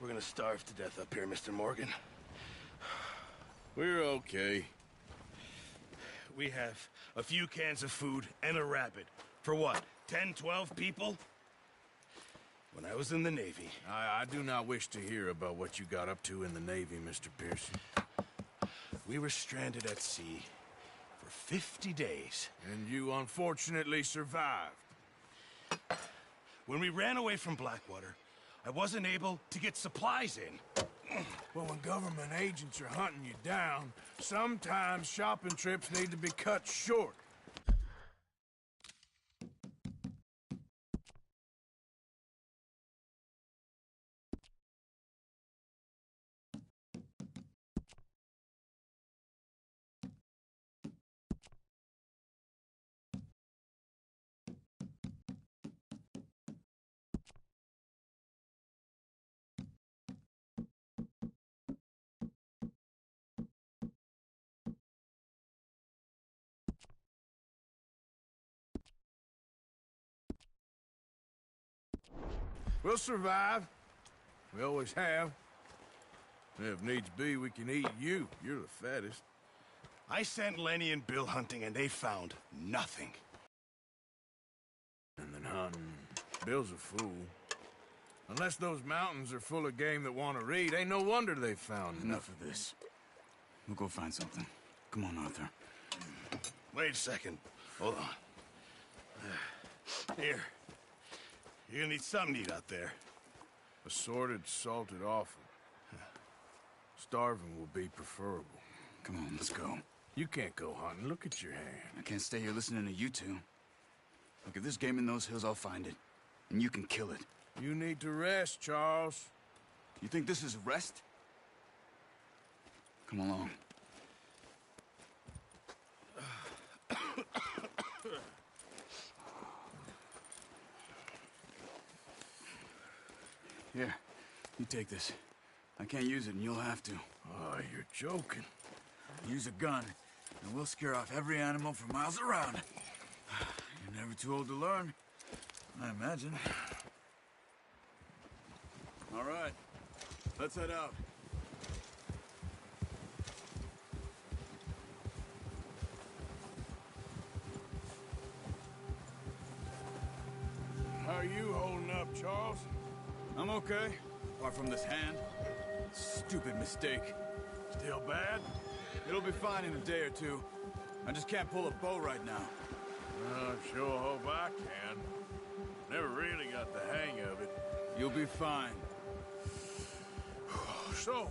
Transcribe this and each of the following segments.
We're gonna starve to death up here, Mr. Morgan. We're okay. We have a few cans of food and a rabbit. For what, 10, 12 people? When I was in the Navy... I do not wish to hear about what you got up to in the Navy, Mr. Pearson. We were stranded at sea for 50 days. And you unfortunately survived. When we ran away from Blackwater, I wasn't able to get supplies in. Well, when government agents are hunting you down, sometimes shopping trips need to be cut short. We'll survive. We always have. If needs be, we can eat you. You're the fattest. I sent Lenny and Bill hunting, and they found nothing. And then hunting. Bill's a fool. Unless those mountains are full of game that want to eat, ain't no wonder they found Enough of this. We'll go find something. Come on, Arthur. Wait a second. Hold on. Here. You're gonna need something to eat out there. Assorted, salted offal. Starving will be preferable. Come on, let's go. You can't go hunting. Look at your hand. I can't stay here listening to you two. Look, if there's game in those hills, I'll find it. And you can kill it. You need to rest, Charles. You think this is rest? Come along. Here, you take this. I can't use it, and you'll have to. Oh, you're joking. Use a gun, and we'll scare off every animal for miles around. You're never too old to learn, I imagine. All right, let's head out. How are you holding up, Charles? I'm okay, apart from this hand. Stupid mistake. Still bad? It'll be fine in a day or two. I just can't pull a bow right now. I sure hope I can. Never really got the hang of it. You'll be fine. So,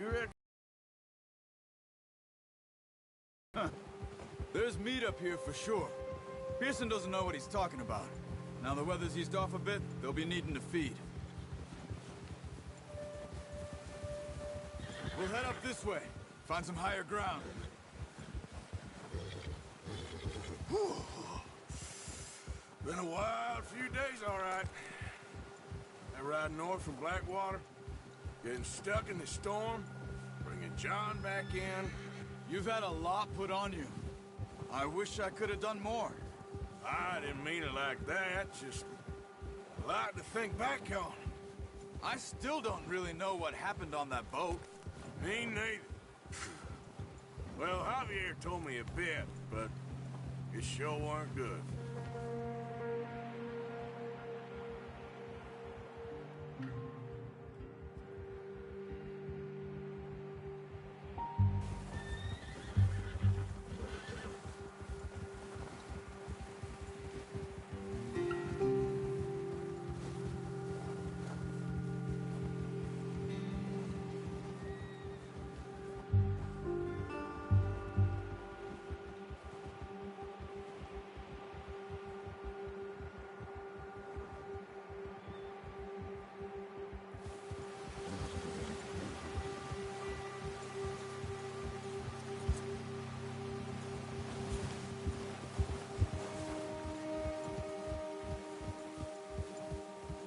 you reckon? Huh. There's meat up here for sure. Pearson doesn't know what he's talking about. Now the weather's eased off a bit, they'll be needing to feed. We'll head up this way. Find some higher ground. Whew. Been a wild few days, all right. That ride north from Blackwater, getting stuck in the storm, bringing John back in. You've had a lot put on you. I wish I could have done more. I didn't mean it like that, just a lot to think back on. I still don't really know what happened on that boat. Me neither. Well, Javier told me a bit, but it sure weren't good.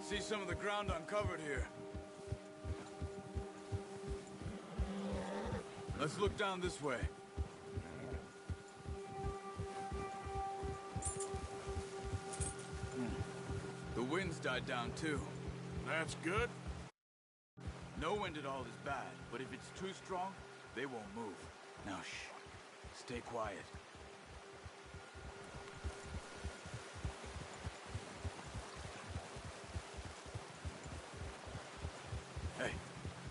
See some of the ground uncovered here. Let's look down this way. The wind's died down too. That's good. No wind at all is bad, but if it's too strong, they won't move. Now, shh. Stay quiet. Hey,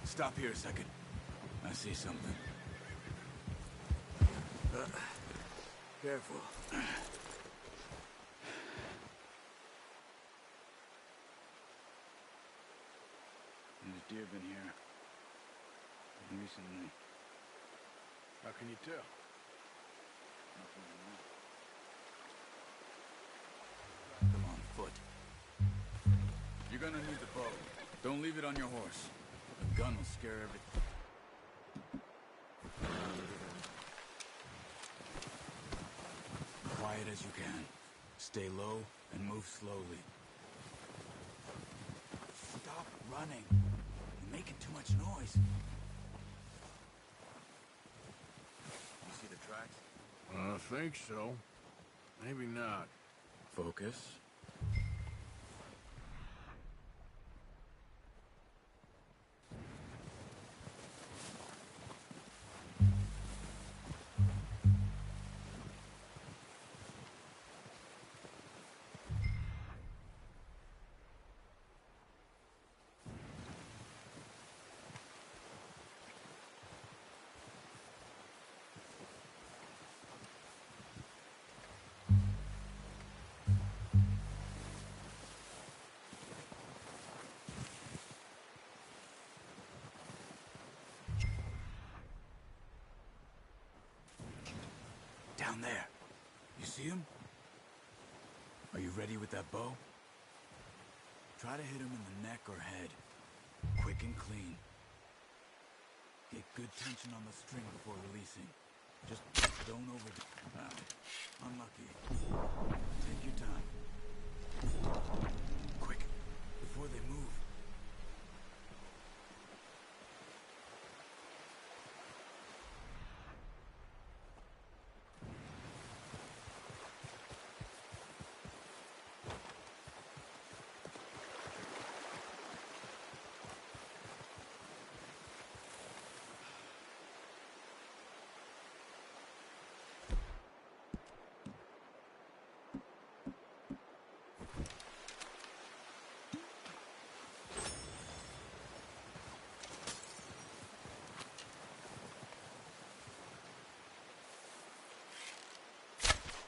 stop here a second. I see something. Careful. There's deer been here. Recently. How can you tell? Them on foot. You're gonna need the bow. Don't leave it on your horse. The gun will scare everything. Quiet as you can. Stay low and move slowly. Stop running. You're making too much noise. You see the tracks? I think so. Maybe not. Focus. Down there. You see him? Are you ready with that bow? Try to hit him in the neck or head. Quick and clean. Get good tension on the string before releasing. Just don't overdo it. Unlucky. Take your time. Quick, before they move.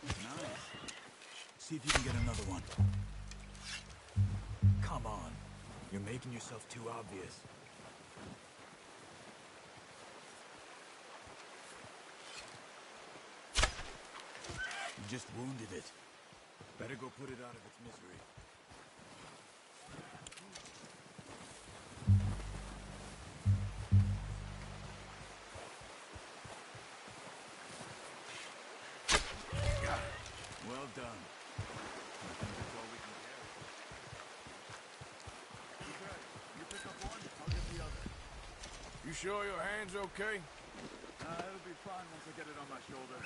Nice. See if you can get another one. Come on. You're making yourself too obvious. You just wounded it. Better go put it out of its misery. Well done. I think that's all we can carry. Okay, you pick up one, I'll get the other. You sure your hand's okay? It'll be fine once I get it on my shoulder.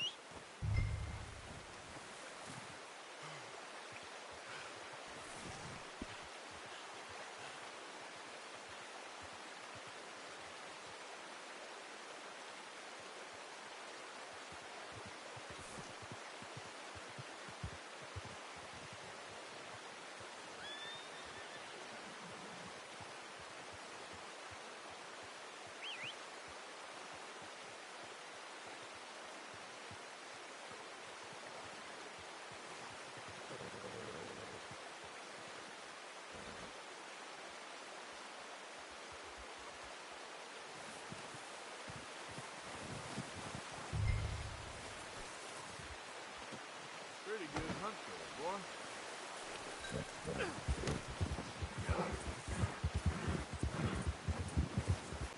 Pretty good hunt there, boy.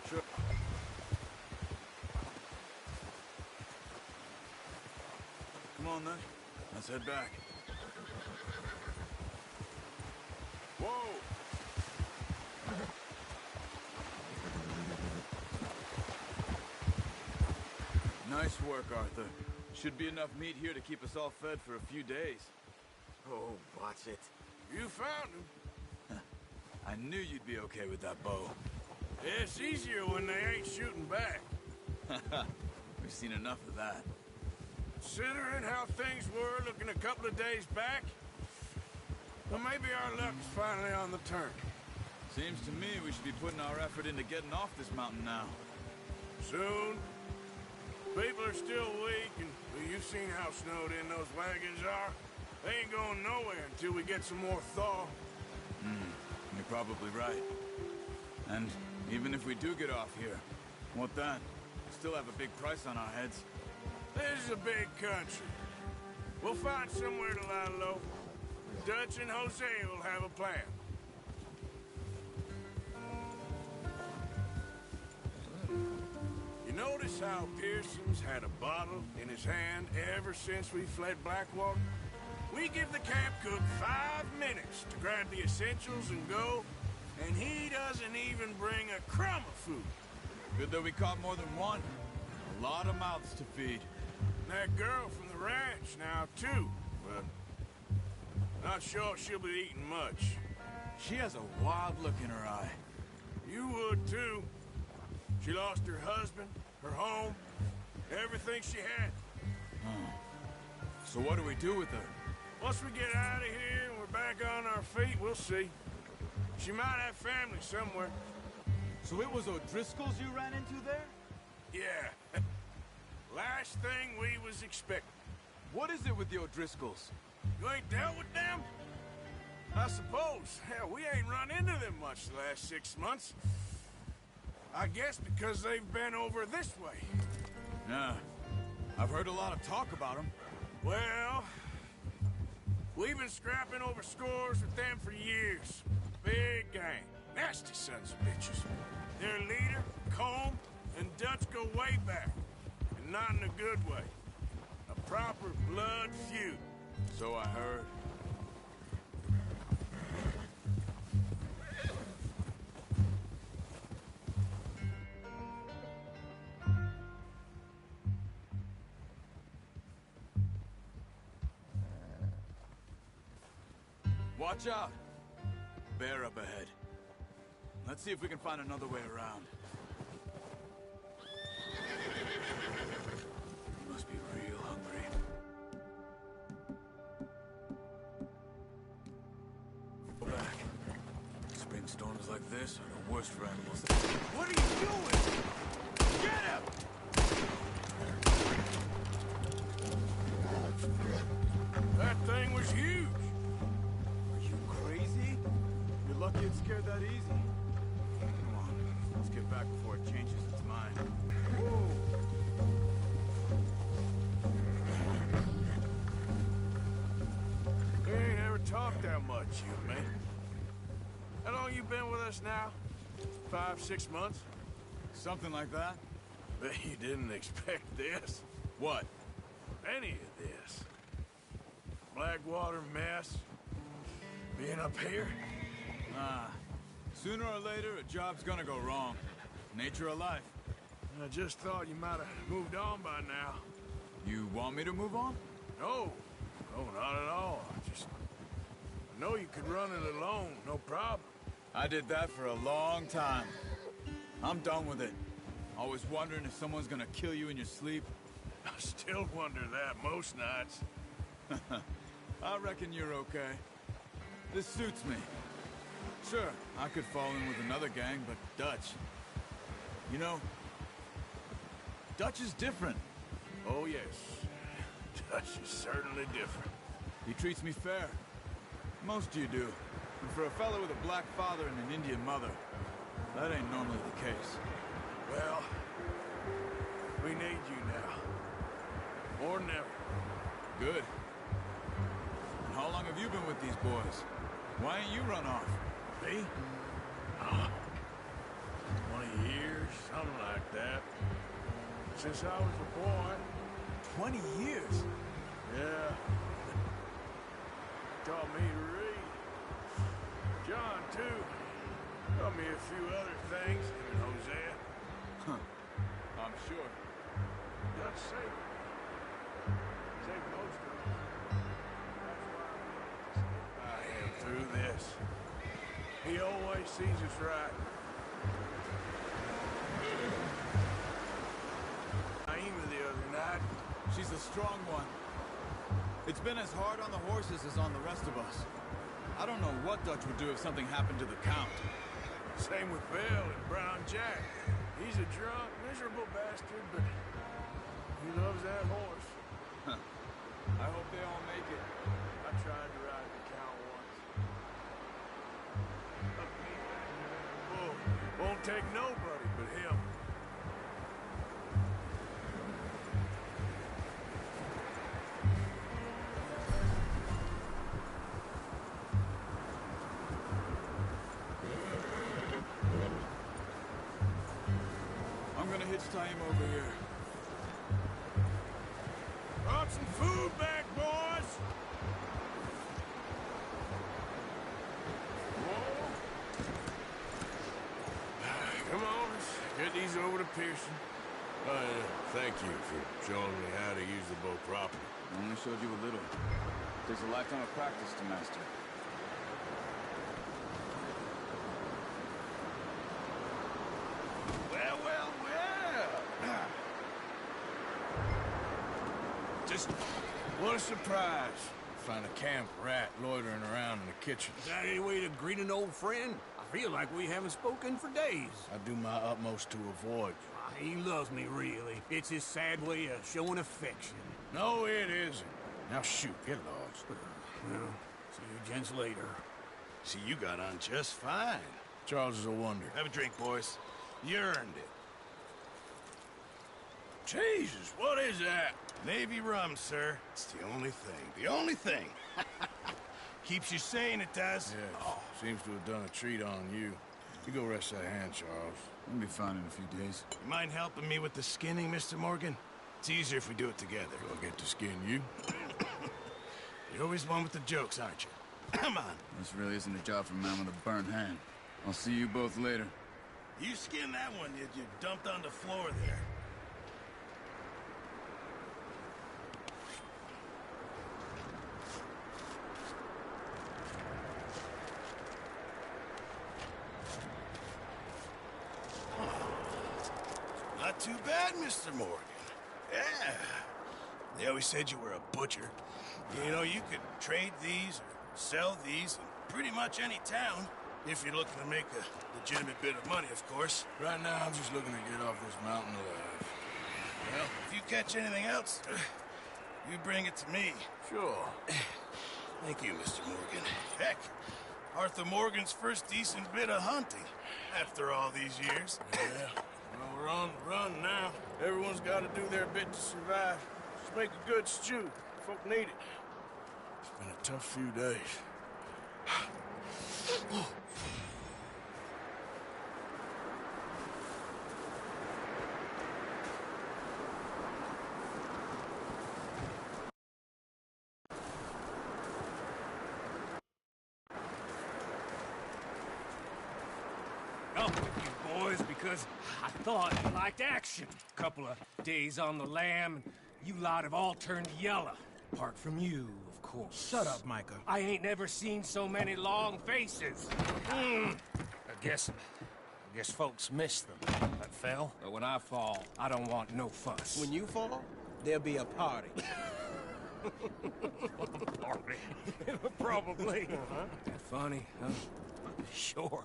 Sure. Come on then. Let's head back. Whoa! Nice work, Arthur. Should be enough meat here to keep us all fed for a few days. Oh, watch it. You found him. I knew you'd be okay with that bow. It's easier when they ain't shooting back. We've seen enough of that. Considering how things were looking a couple of days back, well, maybe our luck's finally on the turn. Seems to me we should be putting our effort into getting off this mountain now. Soon. People are still weak, and well, you've seen how snowed in those wagons are. They ain't going nowhere until we get some more thaw. You're probably right. And even if we do get off here, what then? We still have a big price on our heads. This is a big country. We'll find somewhere to lie low. Dutch and Jose will have a plan. You notice how Pearson's had a bottle in his hand ever since we fled Blackwater? We give the camp cook 5 minutes to grab the essentials and go, and he doesn't even bring a crumb of food. Good that we caught more than one. A lot of mouths to feed. That girl from the ranch now, too, but not sure she'll be eating much. She has a wild look in her eye. You would, too. She lost her husband, her home, everything she had. So what do we do with her? Once we get out of here and we're back on our feet, we'll see. She might have family somewhere. So it was O'Driscoll's you ran into there? Yeah. Last thing we was expecting. What is it with the O'Driscolls? You ain't dealt with them? I suppose. Hell, we ain't run into them much the last 6 months. I guess because they've been over this way. Yeah. I've heard a lot of talk about them. Well, we've been scrapping over scores with them for years. Big gang. Nasty sons of bitches. Their leader, Colm, and Dutch go way back. And not in a good way. A proper blood feud. So I heard. Watch out! Bear up ahead. Let's see if we can find another way around. You must be real hungry. Go back. Spring storms like this are the worst for animals. What are you doing? Get him! That thing was huge. Are you crazy? You're lucky it scared that easy. Come on, let's get back before it changes its mind. We ain't ever talked that much, you and me. How long you been with us now? 5, 6 months? Something like that? Bet you didn't expect this. What? Any of this. Blackwater mess. Being up here. Ah, sooner or later, a job's gonna go wrong. Nature of life. I just thought you might have moved on by now. You want me to move on? No. No, not at all. I know you could run it alone, no problem. I did that for a long time. I'm done with it. Always wondering if someone's gonna kill you in your sleep. I still wonder that most nights. I reckon you're okay. This suits me. Sure, I could fall in with another gang, but Dutch... You know, Dutch is different. Oh, yes. Dutch is certainly different. He treats me fair. Most of you do. And for a fellow with a black father and an Indian mother, that ain't normally the case. Well, we need you now. More than ever. Good. And how long have you been with these boys? Why ain't you run off? Me? 20 years, something like that. Since I was a boy. 20 years? Yeah. Taught me to read. John, too. Taught me a few other things, him and Hosea. I'm sure. Dutch saved. Saved most of us. That's why I am through this. He always sees us right. She's a strong one. It's been as hard on the horses as on the rest of us. I don't know what Dutch would do if something happened to the Count. Same with Bill and Brown Jack. He's a drunk, miserable bastard, but he loves that horse. I hope they all make it. I tried to ride the Count once. Whoa, won't take nobody but him. I'm gonna hitch tie him over here. Brought some food back, boys! Whoa. Come on, let's get these over to Pearson. Thank you for showing me how to use the bow properly. I only showed you a little. Takes a lifetime of practice to master. Well, well, well. Just what a surprise. Find a camp rat loitering around in the kitchen. Is that any way to greet an old friend? I feel like we haven't spoken for days. I do my utmost to avoid you. He loves me, really. It's his sad way of showing affection. No, it isn't. Now shoot, get lost. Well, see you gents later. See, you got on just fine. Charles is a wonder. Have a drink, boys. You earned it. Jesus, what is that? Navy rum, sir. It's the only thing. The only thing. Keeps you sane, it does. Yes, seems to have done a treat on you. You go rest that hand, Charles. We'll be fine in a few days. You mind helping me with the skinning, Mr. Morgan? It's easier if we do it together. I'll get to skin you. You're always one with the jokes, aren't you? Come on. This really isn't a job for a man with a burnt hand. I'll see you both later. You skinned that one you dumped on the floor there. Not too bad, Mr. Morgan. Yeah. They always said you were a butcher. You know, you could trade these or sell these in pretty much any town. If you're looking to make a legitimate bit of money, of course. Right now, I'm just looking to get off this mountain alive. Well, if you catch anything else, you bring it to me. Sure. Thank you, Mr. Morgan. Heck, Arthur Morgan's first decent bit of hunting after all these years. Yeah. Well, we're on the run now. Everyone's got to do their bit to survive. Just make a good stew. Folk need it. It's been a tough few days. Up with you boys because I thought you liked action. Couple of days on the lam, and you lot have all turned yellow. Apart from you, of course. Shut up, Micah. I ain't never seen so many long faces. I guess folks miss them. That fell. But when I fall, I don't want no fuss. When you fall, there'll be a party. Party. Probably. That funny, huh? Sure.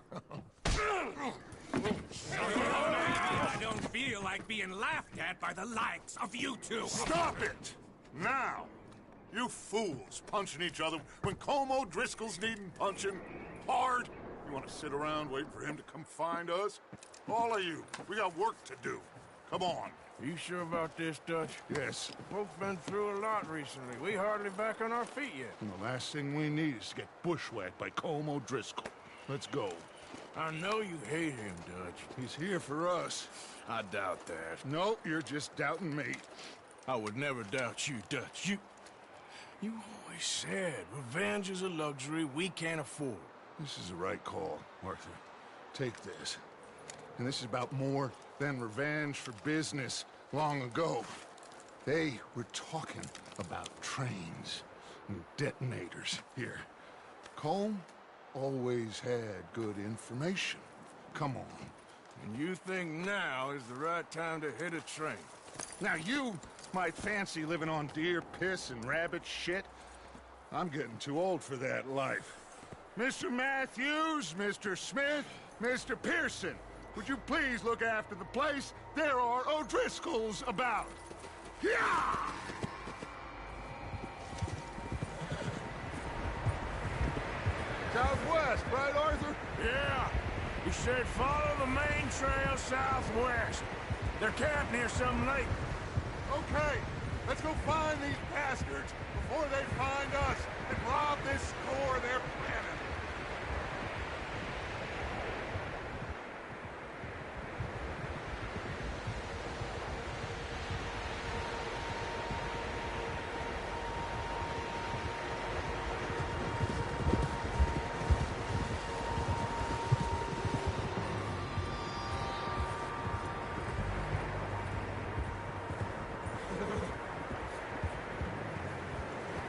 I don't feel like being laughed at by the likes of you two. Stop it! Now! You fools punching each other when Colm O'Driscoll's needing punching hard. You want to sit around waiting for him to come find us? All of you, we got work to do. Come on. Are you sure about this, Dutch? Yes. Folks been through a lot recently. We hardly back on our feet yet. And the last thing we need is to get bushwhacked by Colm O'Driscoll. Let's go. I know you hate him, Dutch. He's here for us. I doubt that. No, you're just doubting me. I would never doubt you, Dutch. You always said revenge is a luxury we can't afford. This is the right call, Arthur. Take this. And this is about more than revenge for business long ago. They were talking about trains and detonators here. Colm always had good information. Come on. And you think now is the right time to hit a train? Now you might fancy living on deer piss and rabbit shit. I'm getting too old for that life. Mr. Matthews, Mr. Smith, Mr. Pearson, would you please look after the place? There are O'Driscolls about. Yeah! Southwest, right, Arthur? Yeah. He said follow the main trail southwest. They're camped near some lake. Okay, let's go find these bastards before they find us and rob this store they're planning.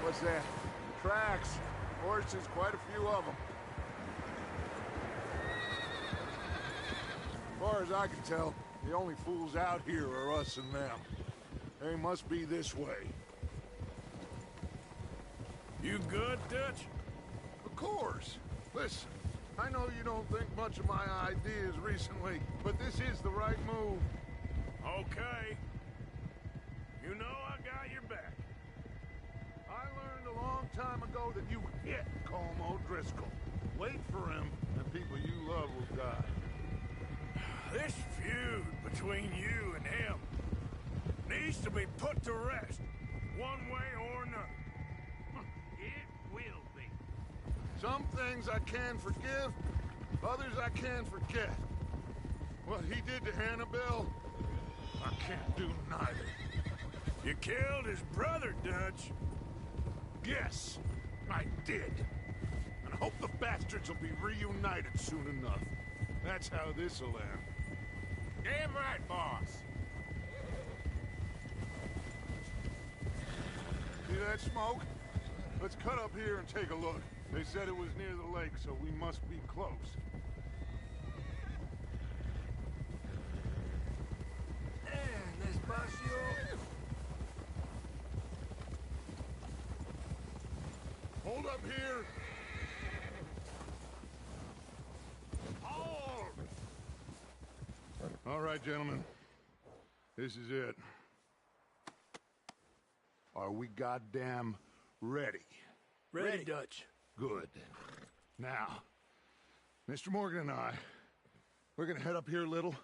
What's that? Tracks. Horses, quite a few of them. As far as I can tell, the only fools out here are us and them. They must be this way. You good, Dutch? Of course. Listen, I know you don't think much of my ideas recently, but this is the right move. Okay. You know I got your back. I learned a long time ago that you hit Colm O'Driscoll. Wait for him, and people you love will die. This feud between you and him needs to be put to rest, one way or another. It will be. Some things I can forgive, others I can forget. What he did to Annabelle, I can't do neither. You killed his brother, Dutch. Yes, I did. And I hope the bastards will be reunited soon enough. That's how this'll end. Damn right, boss. See that smoke? Let's cut up here and take a look. They said it was near the lake, so we must be close. Despacio. Hold up here. Hold! All right, gentlemen. This is it. Are we goddamn ready? Ready, Dutch. Good. Now, Mr. Morgan and I, we're gonna head up here a little,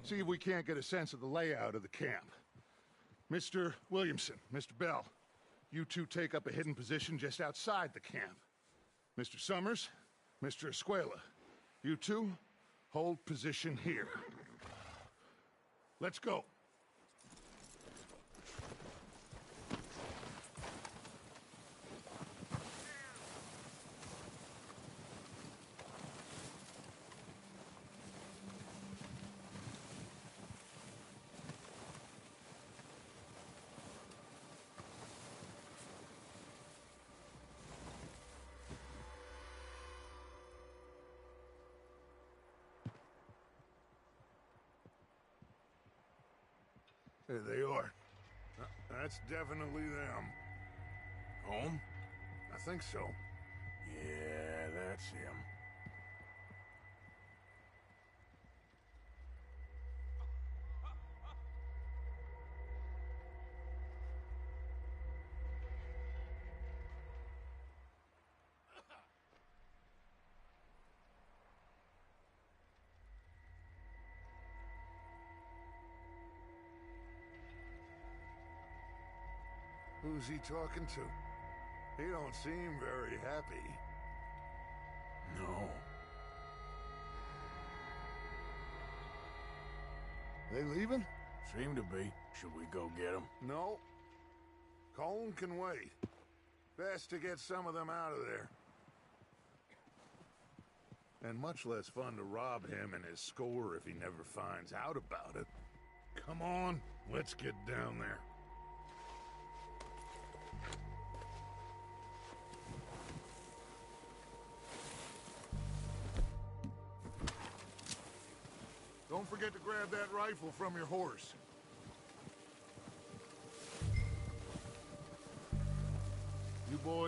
see if we can't get a sense of the layout of the camp. Mr. Williamson, Mr. Bell, you two take up a hidden position just outside the camp. Mr. Summers, Mr. Escuela, you two hold position here. Let's go. There they are. That's definitely them. Home? I think so. Yeah, that's him. Who's he talking to? He don't seem very happy. No. They leaving? Seem to be. Should we go get him? No. Colm can wait. Best to get some of them out of there. And much less fun to rob him and his score if he never finds out about it. Come on, let's get down there. Don't forget to grab that rifle from your horse.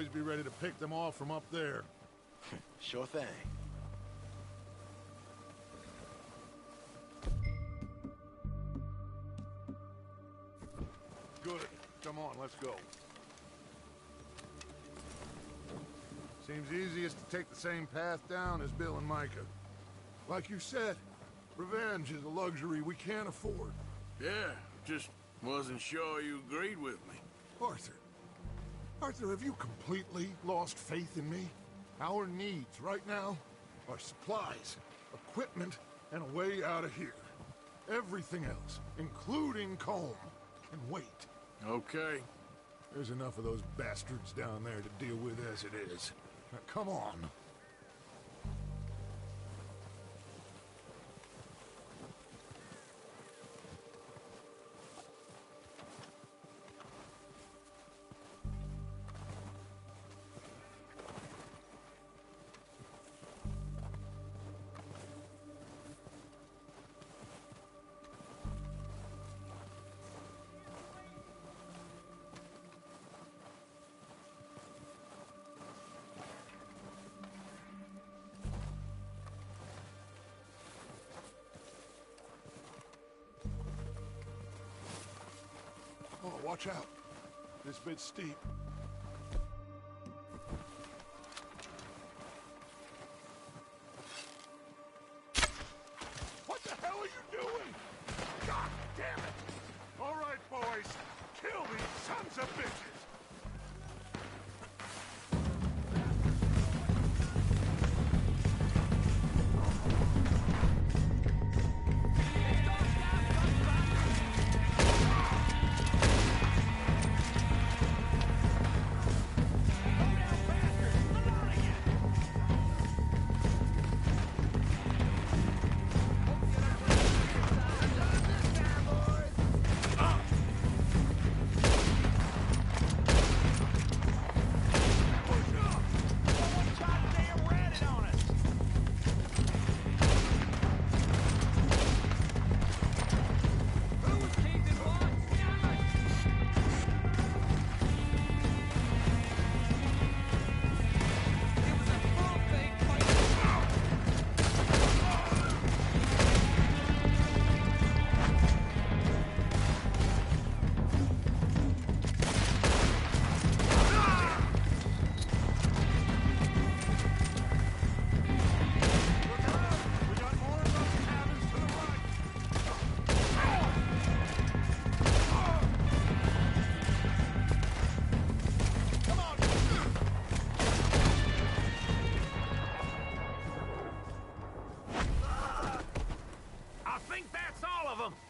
boys be ready to pick them off from up there. Sure thing. Good. Come on, let's go. Seems easiest to take the same path down as Bill and Micah. Like you said, revenge is a luxury we can't afford. Yeah, just wasn't sure you agreed with me. Arthur. Arthur, have you completely lost faith in me? Our needs right now are supplies, equipment, and a way out of here. Everything else, including Colm, can wait. Okay. There's enough of those bastards down there to deal with as it is. Now, come on. Oh, watch out. This bit's steep. What the hell are you doing? God damn it! All right, boys. Kill these sons of bitches!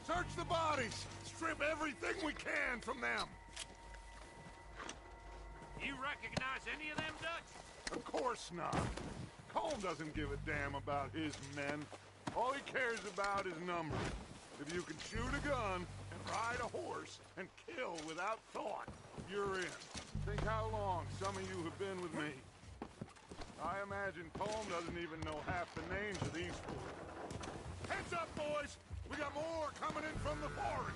Search the bodies! Strip everything we can from them! You recognize any of them, Dutch? Of course not. Colm doesn't give a damn about his men. All he cares about is numbers. If you can shoot a gun and ride a horse and kill without thought, you're in. Think how long some of you have been with me. I imagine Colm doesn't even know half the names of these fools. Heads up, boys! We got more coming in from the forest!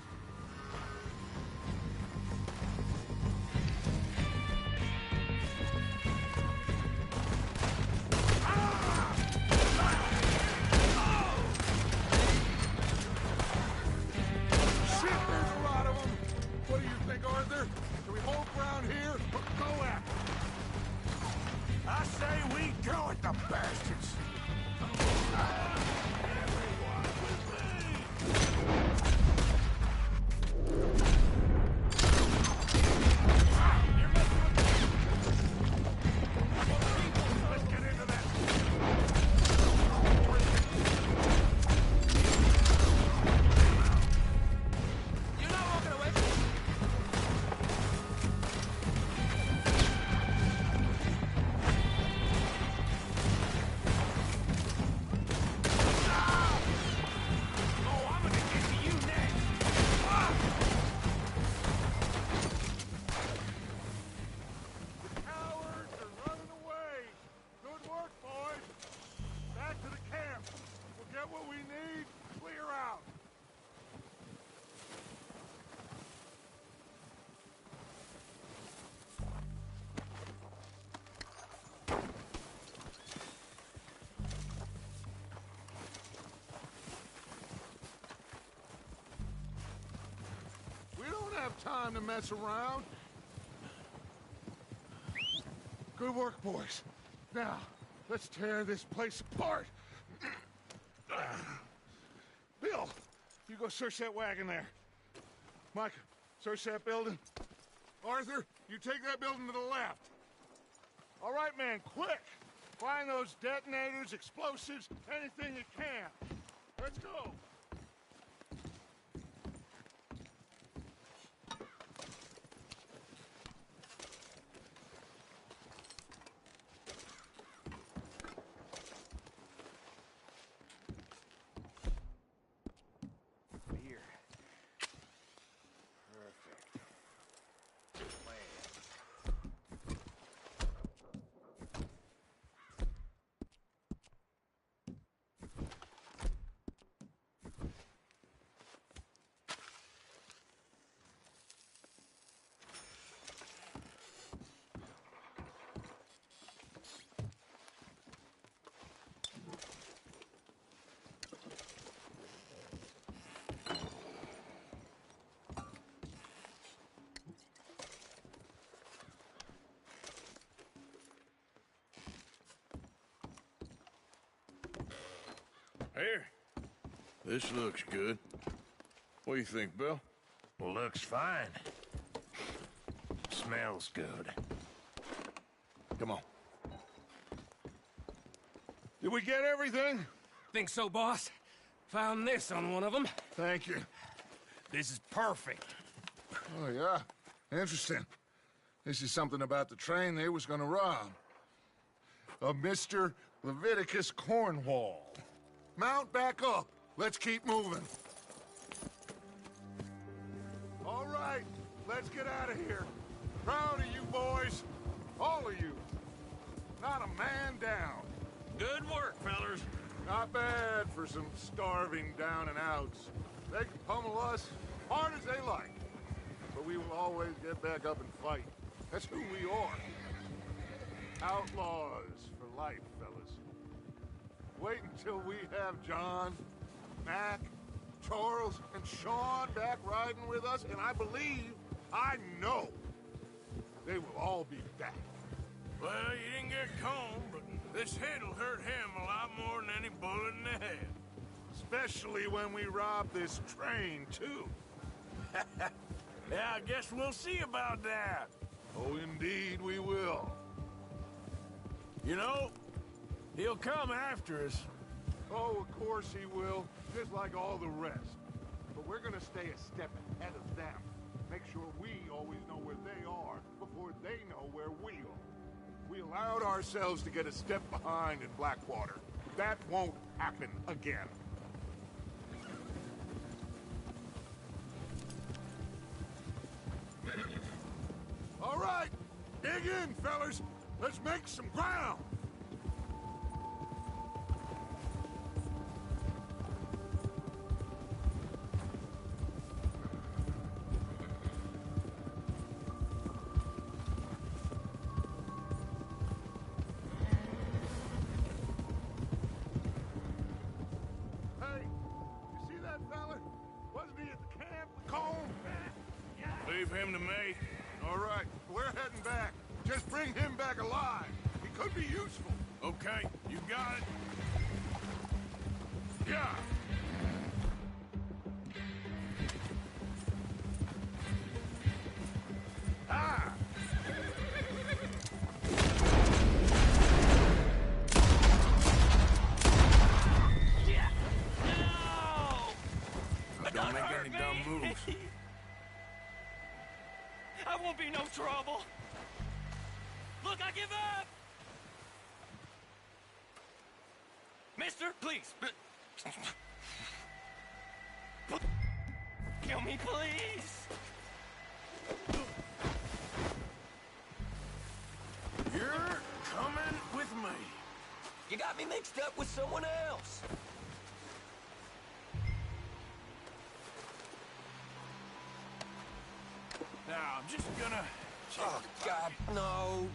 Shit, there's a lot of them! What do you think, Arthur? Do we hold ground here or go after them? I say we go at the bastards! time to mess around. Good work, boys. Now, let's tear this place apart. Bill, you go search that wagon there. Mike, search that building. Arthur, you take that building to the left. All right, man, quick! Find those detonators, explosives, anything you can. Let's go! Here. Perfect. Plan. Here. This looks good. What do you think, Bill? Looks fine. Smells good. Come on. Did we get everything? Think so, boss? Found this on one of them. Thank you. This is perfect. Oh, yeah? Interesting. This is something about the train they was gonna rob. Of Mr. Leviticus Cornwall. Mount back up. Let's keep moving. All right, let's get out of here. Proud of you boys. All of you. Not a man down. Good work, fellers. Not bad for some starving down and outs. They can pummel us hard as they like. But we will always get back up and fight. That's who we are. Outlaws for life, fellas. Wait until we have John, Mac, Charles, and Sean back riding with us, and I know, they will all be back. Well, you didn't get Combe, but this hit'll hurt him a lot more than any bullet in the head. Especially when we rob this train, too. Yeah, I guess we'll see about that. Oh, indeed we will. You know, he'll come after us. Oh, of course he will, just like all the rest. But we're gonna stay a step ahead of them. Make sure we always know where they are before they know where we are. We allowed ourselves to get a step behind in Blackwater. That won't happen again. All right, dig in, fellas. Let's make some ground. Hey, you see that fella? Wasn't he at the camp with Colm? Leave him to me. All right, we're heading back. Just bring him back alive. He could be useful. Okay, you got it. Yeah. Ah! Don't make any dumb moves. I won't be no trouble. Look, I give up. Mister, please. Kill me, please. You're coming with me. You got me mixed up with someone else. Now, I'm just gonna... Oh, God, no.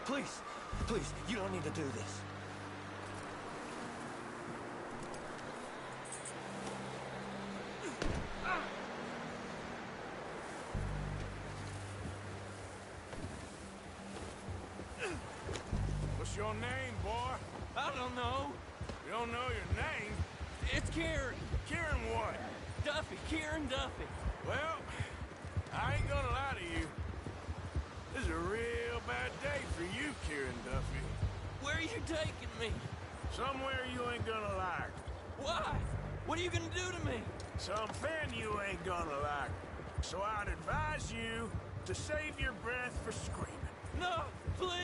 Please, please, you don't need to do this. your name, boy? I don't know. You don't know your name? It's Kieran. Kieran what? Duffy. Kieran Duffy. Well, I ain't gonna lie to you. This is a real bad day for you, Kieran Duffy. Where are you taking me? Somewhere you ain't gonna like. Why? What are you gonna do to me? Something you ain't gonna like. So I'd advise you to save your breath for screaming. No, please.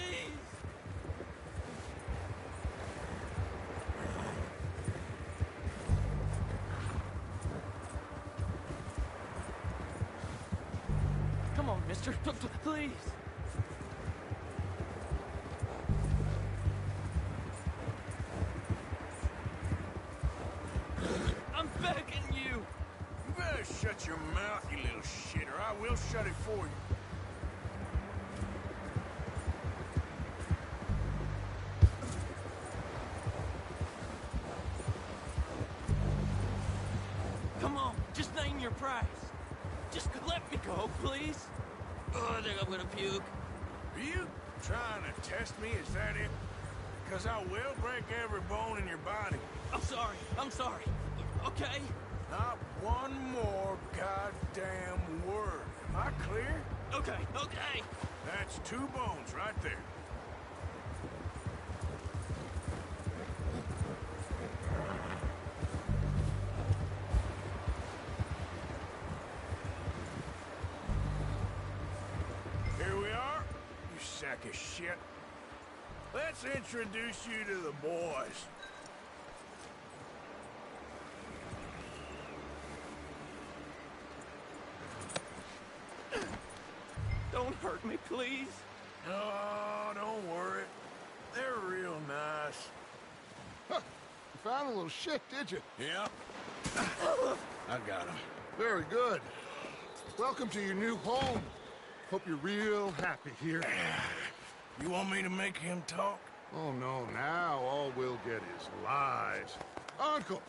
Come on, mister. Please. I'm begging you. You better shut your mouth, you little shit, or I will shut it for you. Come on, just name your price. Just let me go, please. Oh, I think I'm gonna puke. Are you trying to test me? Is that it? Because I will break every bone in your body. I'm sorry. I'm sorry. Okay? Not one more goddamn word. Am I clear? Okay, okay. That's 2 bones right there. Here we are, you sack of shit. Let's introduce you to the boys. Don't hurt me, please. Oh, don't worry. They're real nice. Huh. You found a little shit, did you? Yeah. I got him. Very good. Welcome to your new home. Hope you're real happy here. You want me to make him talk? Oh, no, now all we'll get is lies. Uncle,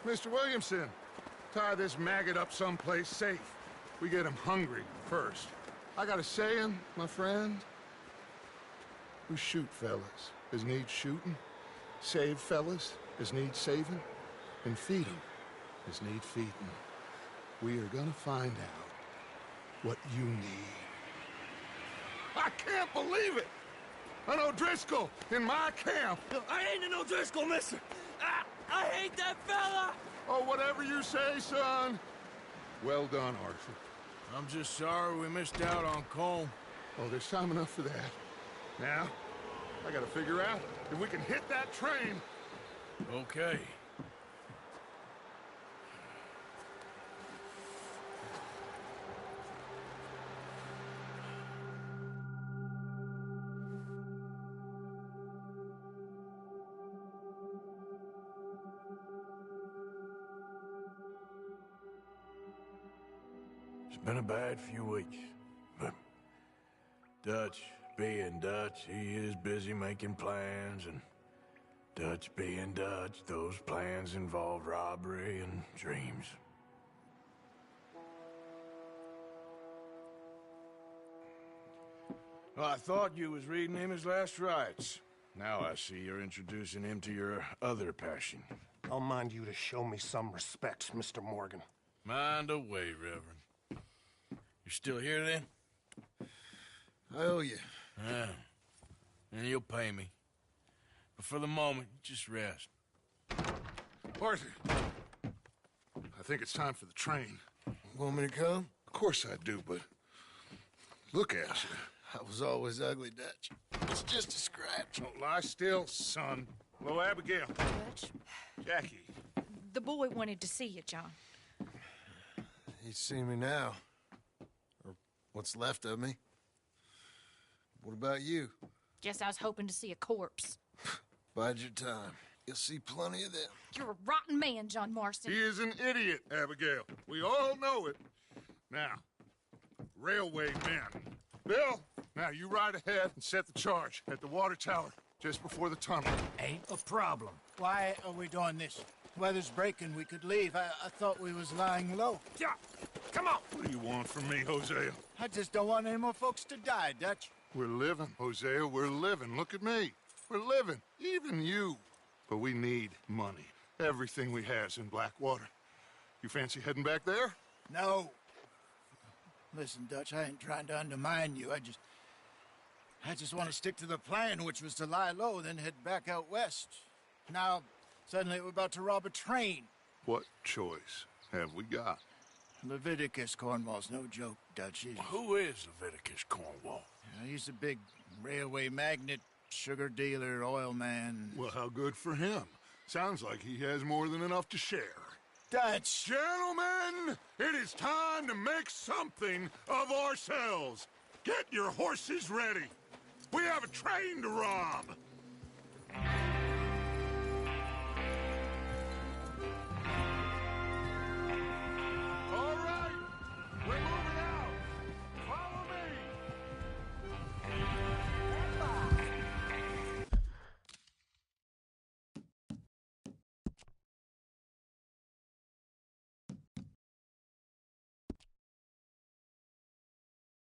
Mr. Williamson, tie this maggot up someplace safe. We get him hungry first. I got a saying, my friend. We shoot fellas as need shooting, save fellas as need saving, and feed 'em as need feeding. We are gonna find out what you need. I can't believe it! An O'Driscoll in my camp! I ain't an O'Driscoll, mister. I hate that fella. Oh, whatever you say, son. Well done, Arthur. I'm just sorry we missed out on Colm. Oh, there's time enough for that. Now, I gotta figure out if we can hit that train. Okay. It's been a bad few weeks, but Dutch being Dutch, he is busy making plans, and Dutch being Dutch, those plans involve robbery and dreams. Well, I thought you was reading him his last rites. Now I see you're introducing him to your other passion. I'll mind you to show me some respect, Mr. Morgan. Mind away, Reverend. You still here, then? I owe you. Yeah. And you'll pay me. But for the moment, just rest. Arthur, I think it's time for the train. Want me to come? Of course I do, but look at you. I was always ugly, Dutch. It's just a scratch. Don't lie still, son. Hello, Abigail. Dutch, Jackie. the boy wanted to see you, John. He's seen me now. Or what's left of me. What about you? Guess I was hoping to see a corpse. Bide your time. You'll see plenty of them. You're a rotten man, John Marston. He is an idiot, Abigail. We all know it. Now, railway men. Bill, now you ride ahead and set the charge at the water tower just before the tunnel. Ain't a problem. Why are we doing this? Weather's breaking. We could leave. I thought we was lying low. Yeah, come on. What do you want from me, Hosea? I just don't want any more folks to die, Dutch. We're living, Hosea. We're living. Look at me. for living, even you. But we need money. Everything we has in Blackwater. You fancy heading back there? No. Listen, Dutch, I ain't trying to undermine you. I just want to stick to the plan, which was to lie low, then head back out west. Now, suddenly we're about to rob a train. What choice have we got? Leviticus Cornwall's no joke, Dutch. Who is Leviticus Cornwall? He's a big railway magnate, sugar dealer, oil man. Well, how good for him. Sounds like he has more than enough to share. Dutch! Gentlemen, it is time to make something of ourselves. Get your horses ready. We have a train to rob.